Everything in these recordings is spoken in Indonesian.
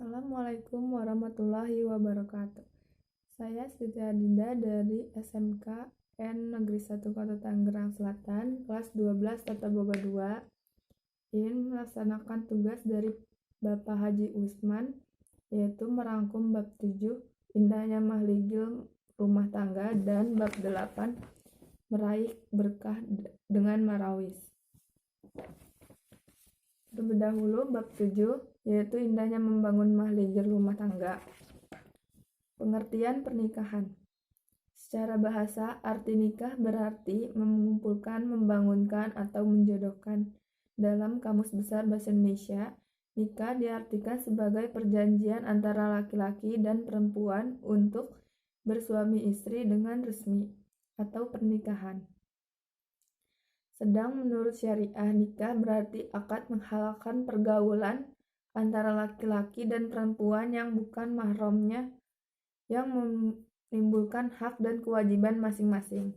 Assalamualaikum warahmatullahi wabarakatuh. Saya Siti Adinda dari SMK N Negeri 1 Kota Tangerang Selatan, kelas 12 Tata Boga 2, ingin melaksanakan tugas dari Bapak Haji Usman, yaitu merangkum bab 7, indahnya mahligil rumah tangga, dan bab 8, meraih berkah dengan marawis. Terlebih dahulu bab 7, yaitu indahnya membangun mahligil rumah tangga. Pengertian pernikahan. Secara bahasa, arti nikah berarti mengumpulkan, membangunkan, atau menjodohkan. Dalam Kamus Besar Bahasa Indonesia, nikah diartikan sebagai perjanjian antara laki-laki dan perempuan untuk bersuami istri dengan resmi, atau pernikahan. Sedang menurut syariah, nikah berarti akad menghalalkan pergaulan antara laki-laki dan perempuan yang bukan mahramnya, yang menimbulkan hak dan kewajiban masing-masing.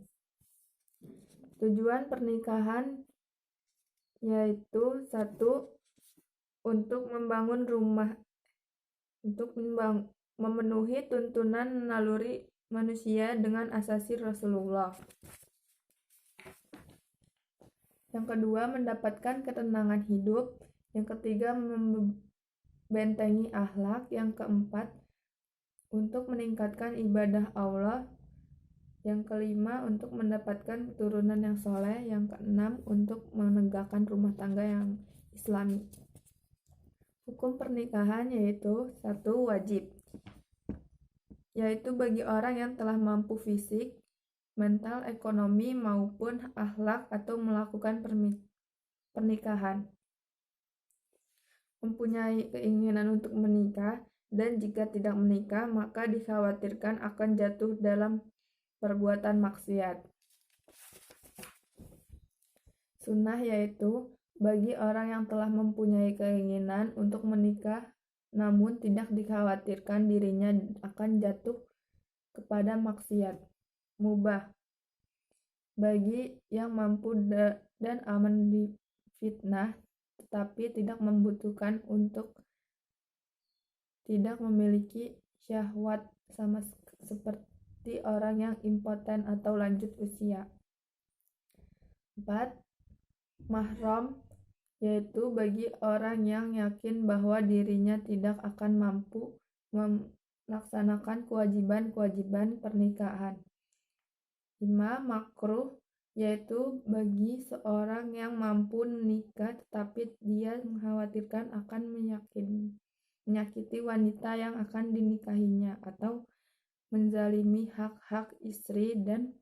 Tujuan pernikahan yaitu 1. Untuk membangun rumah, untuk memenuhi tuntunan naluri manusia dengan asasi Rasulullah. Yang kedua, mendapatkan ketenangan hidup. Yang ketiga, membentengi akhlak. Yang keempat, untuk meningkatkan ibadah Allah. Yang kelima, untuk mendapatkan keturunan yang soleh. Yang keenam, untuk menegakkan rumah tangga yang islami. Hukum pernikahan yaitu 1. Wajib, yaitu bagi orang yang telah mampu fisik, mental, ekonomi, maupun akhlak atau melakukan pernikahan, mempunyai keinginan untuk menikah, dan jika tidak menikah maka dikhawatirkan akan jatuh dalam perbuatan maksiat. Sunnah yaitu bagi orang yang telah mempunyai keinginan untuk menikah namun tidak dikhawatirkan dirinya akan jatuh kepada maksiat. Mubah, bagi yang mampu dan aman difitnah tetapi tidak membutuhkan untuk tidak memiliki syahwat sama seperti orang yang impoten atau lanjut usia. 4. Mahram, yaitu bagi orang yang yakin bahwa dirinya tidak akan mampu melaksanakan kewajiban-kewajiban pernikahan. 5. Makruh, yaitu bagi seorang yang mampu menikah tetapi dia mengkhawatirkan akan menyakiti wanita yang akan dinikahinya atau menzalimi hak-hak istri dan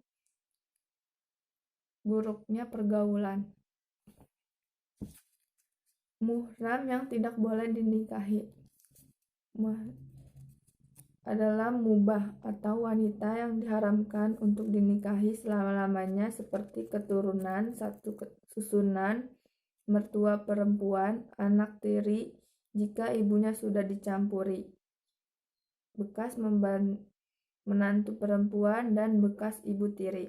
buruknya pergaulan. Muhram yang tidak boleh dinikahi adalah mubah atau wanita yang diharamkan untuk dinikahi selama-lamanya seperti keturunan, satu susunan, mertua perempuan, anak tiri jika ibunya sudah dicampuri, bekas menantu perempuan, dan bekas ibu tiri.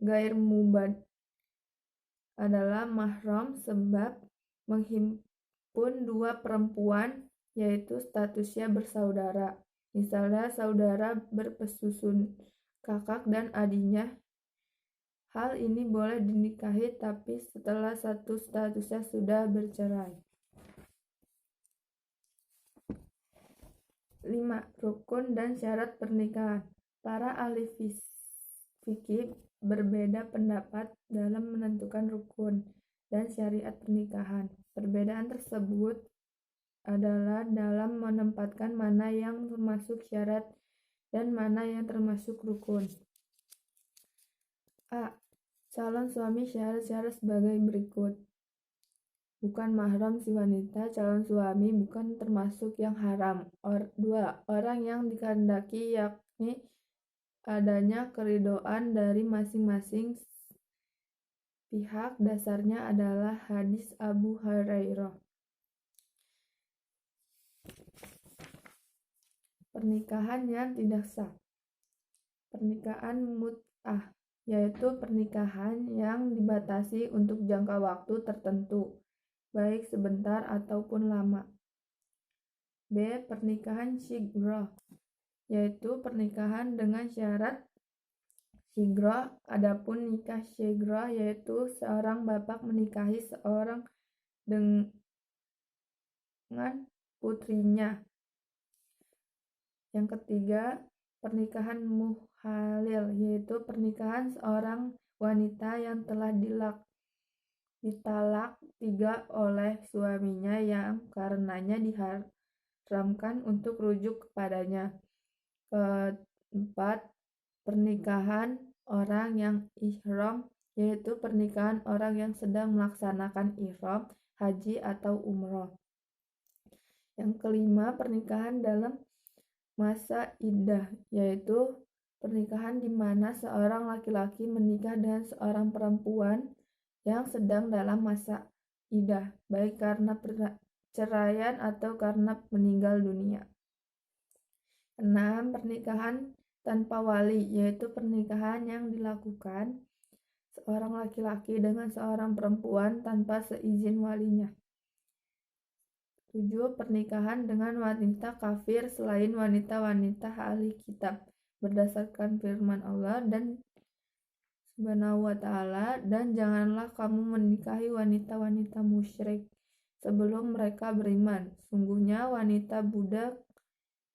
Gair mubah adalah mahram sebab menghimpun dua perempuan, yaitu statusnya bersaudara. Misalnya saudara berpesusun kakak dan adiknya. Hal ini boleh dinikahi tapi setelah satu statusnya sudah bercerai. 5. Rukun dan syarat pernikahan. Para ahli fikih berbeda pendapat dalam menentukan rukun dan syariat pernikahan. Perbedaan tersebut adalah dalam menempatkan mana yang termasuk syarat dan mana yang termasuk rukun. A. Calon suami syarat-syarat sebagai berikut. Bukan mahram si wanita, calon suami bukan termasuk yang haram. 2. Orang yang dikehendaki, yakni adanya keridhaan dari masing-masing pihak. Dasarnya adalah hadis Abu Hurairah. Pernikahan yang tidak sah. Pernikahan mut'ah, yaitu pernikahan yang dibatasi untuk jangka waktu tertentu, baik sebentar ataupun lama. B. Pernikahan Shigra, yaitu pernikahan dengan syarat Shigra. Adapun nikah Shigra yaitu seorang bapak menikahi seorang dengan putrinya. Yang ketiga, pernikahan Muhalil, yaitu pernikahan seorang wanita yang telah ditalak 3 oleh suaminya yang karenanya diharamkan untuk rujuk kepadanya. Keempat, pernikahan orang yang ihram, yaitu pernikahan orang yang sedang melaksanakan ihram, haji atau umroh. Yang kelima, pernikahan dalam masa iddah, yaitu pernikahan di mana seorang laki-laki menikah dengan seorang perempuan yang sedang dalam masa iddah, baik karena perceraian atau karena meninggal dunia. 6. Pernikahan tanpa wali, yaitu pernikahan yang dilakukan seorang laki-laki dengan seorang perempuan tanpa seizin walinya. 7. Pernikahan dengan wanita kafir selain wanita-wanita ahli kitab berdasarkan firman Allah dan Subhanahu wa ta'ala, dan janganlah kamu menikahi wanita-wanita musyrik sebelum mereka beriman. Sungguhnya wanita budak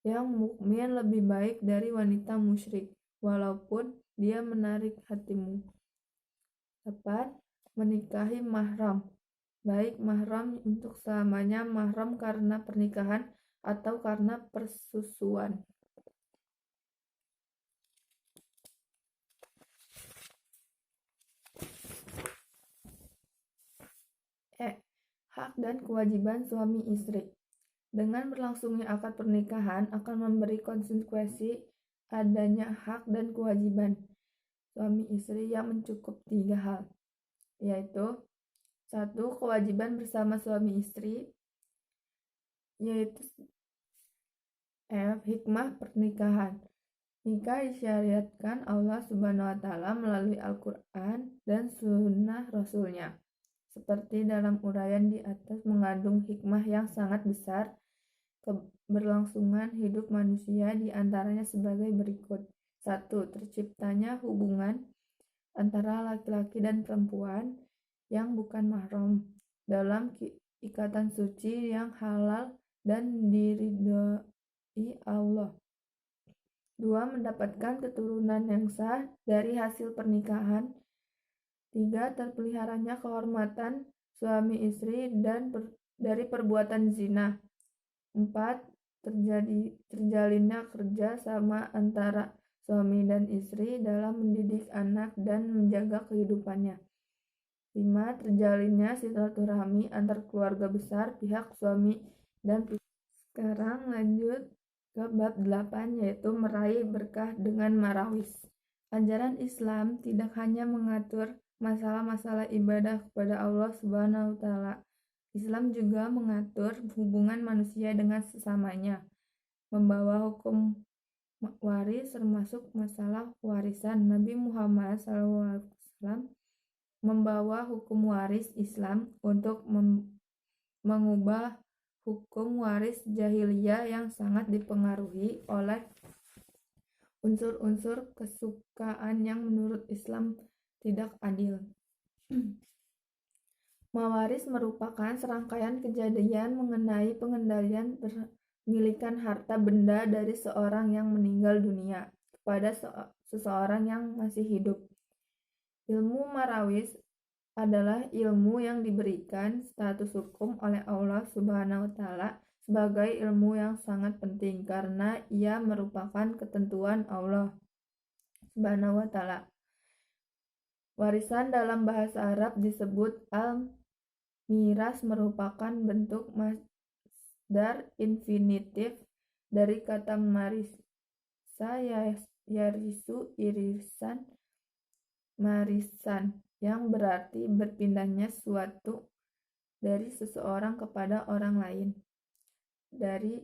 yang mukmin lebih baik dari wanita musyrik, walaupun dia menarik hatimu. 8. Menikahi mahram, baik mahram untuk selamanya, mahram karena pernikahan atau karena persusuan. Hak dan kewajiban suami istri. Dengan berlangsungnya akad pernikahan akan memberi konsekuensi adanya hak dan kewajiban suami istri yang mencakup 3 hal, yaitu 1. Kewajiban bersama suami istri, yaitu hikmah pernikahan. Nikah disyariatkan Allah Subhanahu wa ta'ala melalui Al-Quran dan sunnah Rasulnya. Seperti dalam uraian di atas mengandung hikmah yang sangat besar. Keberlangsungan hidup manusia diantaranya sebagai berikut. 1. Terciptanya hubungan antara laki-laki dan perempuan yang bukan mahram dalam ikatan suci yang halal dan diridhoi Allah. 2. Mendapatkan keturunan yang sah dari hasil pernikahan. 3. Terpeliharanya kehormatan suami istri dan dari perbuatan zina. 4. Terjalinnya kerja sama antara suami dan istri dalam mendidik anak dan menjaga kehidupannya. 5. Terjalinnya silaturahmi antar keluarga besar pihak suami dan Sekarang lanjut ke bab 8, yaitu meraih berkah dengan marawis. Ajaran Islam tidak hanya mengatur masalah-masalah ibadah kepada Allah Subhanahu wa ta'ala. Islam juga mengatur hubungan manusia dengan sesamanya, membawa hukum waris termasuk masalah warisan. Nabi Muhammad SAW membawa hukum waris Islam untuk mengubah hukum waris jahiliyah yang sangat dipengaruhi oleh unsur-unsur kesukaan yang menurut Islam tidak adil. Mawaris merupakan serangkaian kejadian mengenai pengendalian pemilikan harta benda dari seorang yang meninggal dunia kepada seseorang yang masih hidup. Ilmu marawis adalah ilmu yang diberikan status hukum oleh Allah Subhanahu wa ta'ala sebagai ilmu yang sangat penting karena ia merupakan ketentuan Allah Subhanahu wa ta'ala. Warisan dalam bahasa Arab disebut al-miras, merupakan bentuk masdar infinitif dari kata marisa yarisu irisan marisan, yang berarti berpindahnya suatu dari seseorang kepada orang lain, dari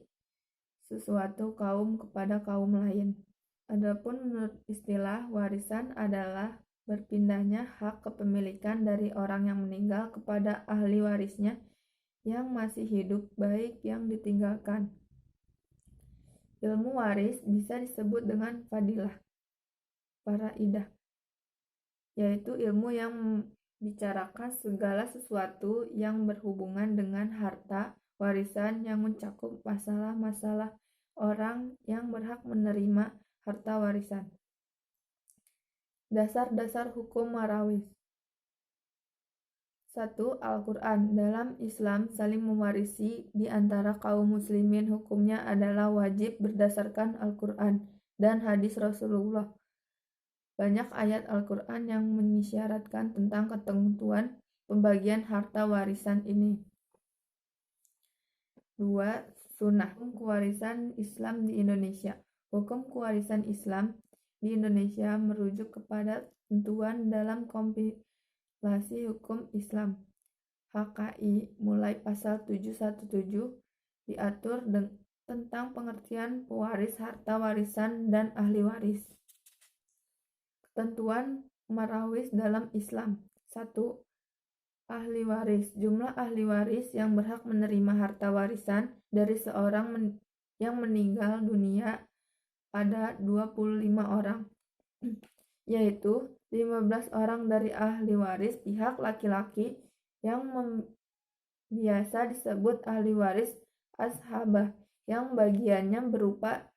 sesuatu kaum kepada kaum lain. Adapun menurut istilah, warisan adalah berpindahnya hak kepemilikan dari orang yang meninggal kepada ahli warisnya yang masih hidup, baik yang ditinggalkan Ilmu waris bisa disebut dengan fadilah, faraidah, yaitu ilmu yang membicarakan segala sesuatu yang berhubungan dengan harta warisan yang mencakup masalah-masalah orang yang berhak menerima harta warisan. Dasar-dasar hukum waris. 1. Al-Quran. Dalam Islam, saling mewarisi di antara kaum muslimin hukumnya adalah wajib berdasarkan Al-Quran dan hadis Rasulullah. Banyak ayat Al-Quran yang mengisyaratkan tentang ketentuan pembagian harta warisan ini. 2. Sunnah. Hukum kewarisan Islam di Indonesia. Hukum kewarisan Islam di Indonesia merujuk kepada ketentuan dalam kompilasi hukum Islam HKI mulai pasal 717 diatur tentang pengertian pewaris harta warisan dan ahli waris. Ketentuan marawis dalam Islam. 1. Ahli waris. Jumlah ahli waris yang berhak menerima harta warisan dari seorang yang meninggal dunia ada 25 orang, yaitu 15 orang dari ahli waris pihak laki-laki yang biasa disebut ahli waris ashabah, yang bagiannya berupa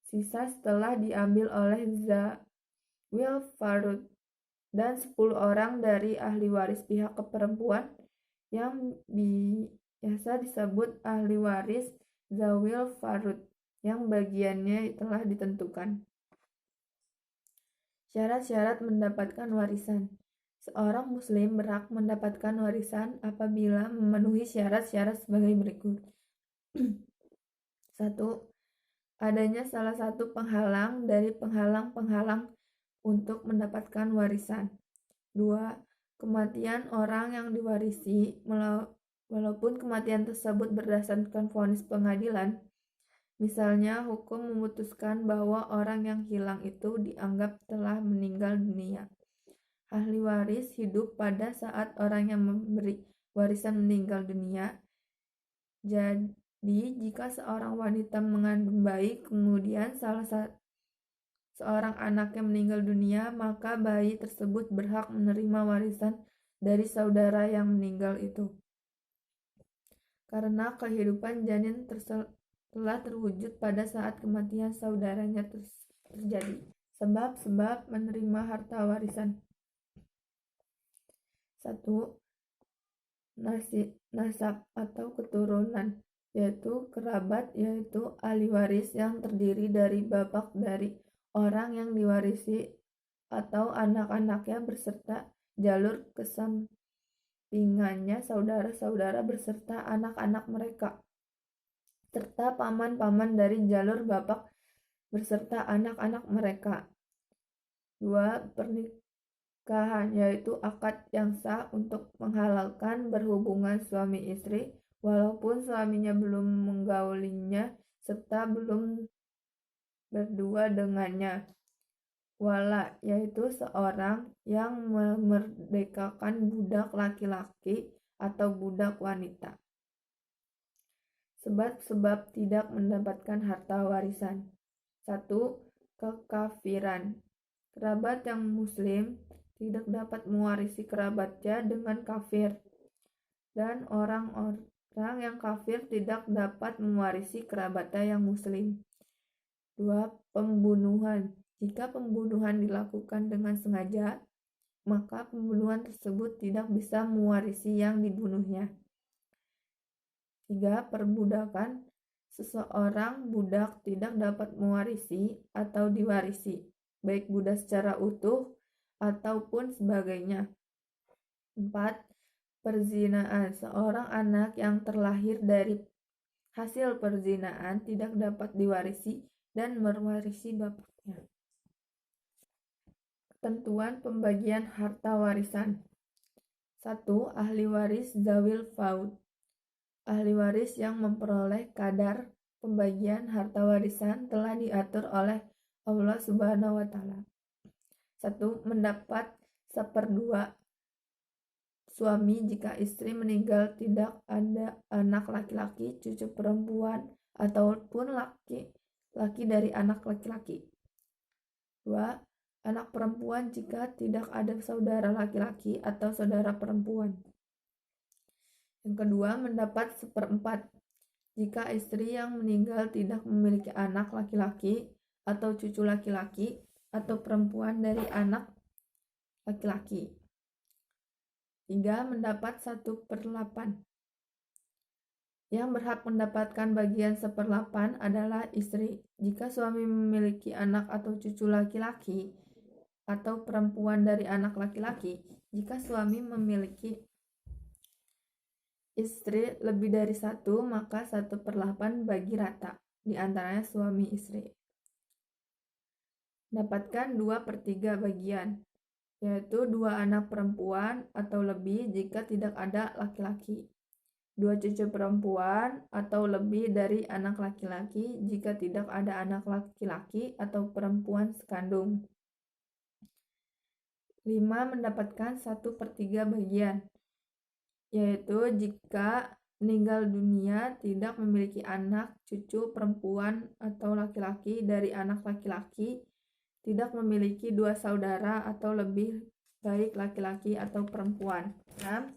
sisa setelah diambil oleh zawil farud, dan 10 orang dari ahli waris pihak perempuan yang biasa disebut ahli waris zawil farud, yang bagiannya telah ditentukan. Syarat-syarat mendapatkan warisan. Seorang muslim berhak mendapatkan warisan apabila memenuhi syarat-syarat sebagai berikut. 1. Adanya salah satu penghalang dari penghalang-penghalang untuk mendapatkan warisan. 2. Kematian orang yang diwarisi, walaupun kematian tersebut berdasarkan vonis pengadilan. Misalnya, hukum memutuskan bahwa orang yang hilang itu dianggap telah meninggal dunia. Ahli waris hidup pada saat orang yang memberi warisan meninggal dunia. Jadi, jika seorang wanita mengandung bayi, kemudian seorang anaknya meninggal dunia, maka bayi tersebut berhak menerima warisan dari saudara yang meninggal itu. Karena kehidupan janin telah terwujud pada saat kematian saudaranya terjadi. Sebab-sebab menerima harta warisan. 1. Nasab atau keturunan, yaitu kerabat, yaitu ahli waris yang terdiri dari bapak dari orang yang diwarisi atau anak-anaknya beserta jalur kesampingannya, saudara-saudara beserta anak-anak mereka, serta paman-paman dari jalur bapak beserta anak-anak mereka. 2. Pernikahan, yaitu akad yang sah untuk menghalalkan berhubungan suami istri walaupun suaminya belum menggaulinya serta belum berdua dengannya. Wala, yaitu seorang yang memerdekakan budak laki-laki atau budak wanita. Sebab-sebab tidak mendapatkan harta warisan. 1. Kekafiran. Kerabat yang muslim tidak dapat mewarisi kerabatnya dengan kafir, dan orang-orang yang kafir tidak dapat mewarisi kerabatnya yang muslim. 2. Pembunuhan. Jika pembunuhan dilakukan dengan sengaja, maka pembunuhan tersebut tidak bisa mewarisi yang dibunuhnya. 3. Perbudakan. Seseorang budak tidak dapat mewarisi atau diwarisi, baik budak secara utuh ataupun sebagainya. 4. Perzinaan. Seorang anak yang terlahir dari hasil perzinaan tidak dapat diwarisi dan mewarisi bapaknya. Ketentuan pembagian harta warisan. 1. Ahli waris zawil faud. Ahli waris yang memperoleh kadar pembagian harta warisan telah diatur oleh Allah Subhanahu wa Ta'ala. 1. Mendapat 1/2 suami jika istri meninggal tidak ada anak laki-laki, cucu perempuan, ataupun laki dari anak laki-laki. 2. Anak perempuan jika tidak ada saudara laki-laki atau saudara perempuan. Yang kedua, mendapat 1/4 jika istri yang meninggal tidak memiliki anak laki-laki atau cucu laki-laki atau perempuan dari anak laki-laki. 3. Mendapat 1/8. Yang berhak mendapatkan bagian 1/8 adalah istri. Jika suami memiliki anak atau cucu laki-laki atau perempuan dari anak laki-laki, jika suami memiliki istri lebih dari 1, maka 1/8 bagi rata di antaranya suami istri. Dapatkan 2/3 bagian, yaitu 2 anak perempuan atau lebih jika tidak ada laki-laki, 2 cucu perempuan atau lebih dari anak laki-laki jika tidak ada anak laki-laki atau perempuan sekandung. 5. Mendapatkan 1/3 bagian, yaitu jika meninggal dunia tidak memiliki anak, cucu perempuan atau laki-laki dari anak laki-laki, tidak memiliki 2 saudara atau lebih baik laki-laki atau perempuan. 6.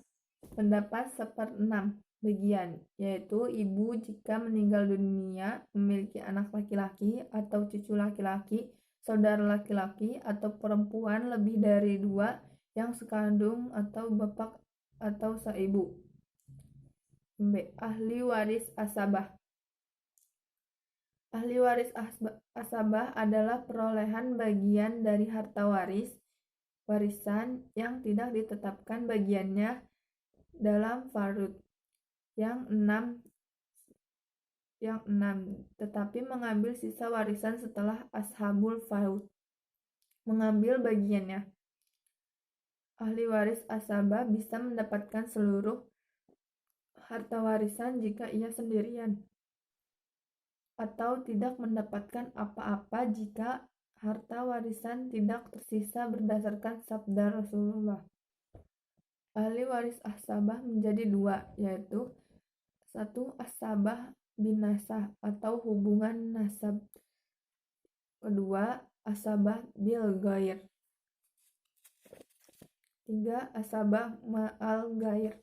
Mendapat 1/6 bagian, yaitu ibu jika meninggal dunia memiliki anak laki-laki atau cucu laki-laki, saudara laki-laki atau perempuan lebih dari 2 yang sekandung atau bapak atau seibu. B. Ahli waris asabah. Ahli waris asabah adalah perolehan bagian dari harta warisan yang tidak ditetapkan bagiannya dalam farud yang 6, tetapi mengambil sisa warisan setelah ashabul farud mengambil bagiannya. Ahli waris asabah bisa mendapatkan seluruh harta warisan jika ia sendirian, atau tidak mendapatkan apa-apa jika harta warisan tidak tersisa berdasarkan sabda Rasulullah. Ahli waris asabah menjadi 2, yaitu 1. Asabah binasah atau hubungan nasab. 2. Asabah bil ghair. 3. Asabah ma'al ghair.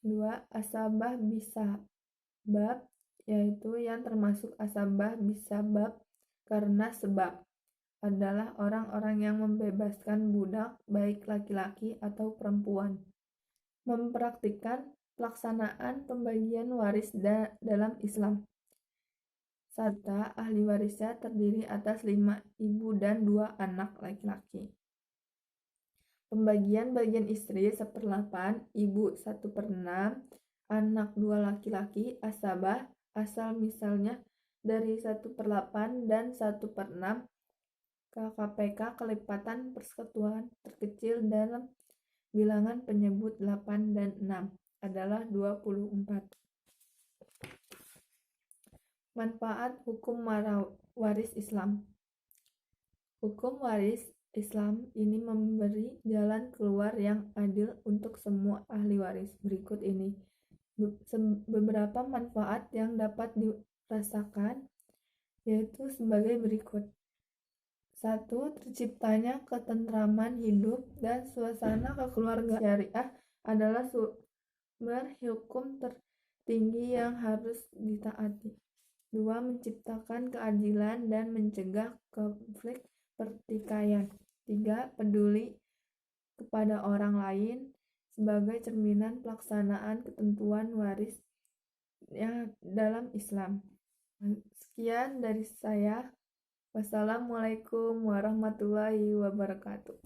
2. Asabah bisabab, yaitu yang termasuk asabah bisabab karena sebab adalah orang-orang yang membebaskan budak baik laki-laki atau perempuan. Mempraktikkan pelaksanaan pembagian waris dalam Islam. Serta ahli warisnya terdiri atas 5 ibu dan 2 anak laki-laki. Pembagian bagian istri 1/8, ibu 1/6, anak 2 laki-laki, asabah, asal misalnya dari 1/8 dan 1/6, KKPK kelipatan persekutuan terkecil dalam bilangan penyebut 8 dan 6 adalah 24. Manfaat hukum waris Islam. Hukum waris Islam ini memberi jalan keluar yang adil untuk semua ahli waris. Berikut ini beberapa manfaat yang dapat dirasakan, yaitu sebagai berikut. 1. Terciptanya ketentraman hidup dan suasana kekeluargaan. Syariah adalah sumber hukum tertinggi yang harus ditaati. 2. Menciptakan keadilan dan mencegah konflik pertikaian. 3. Peduli kepada orang lain sebagai cerminan pelaksanaan ketentuan waris dalam Islam. Sekian dari saya. Wassalamualaikum warahmatullahi wabarakatuh.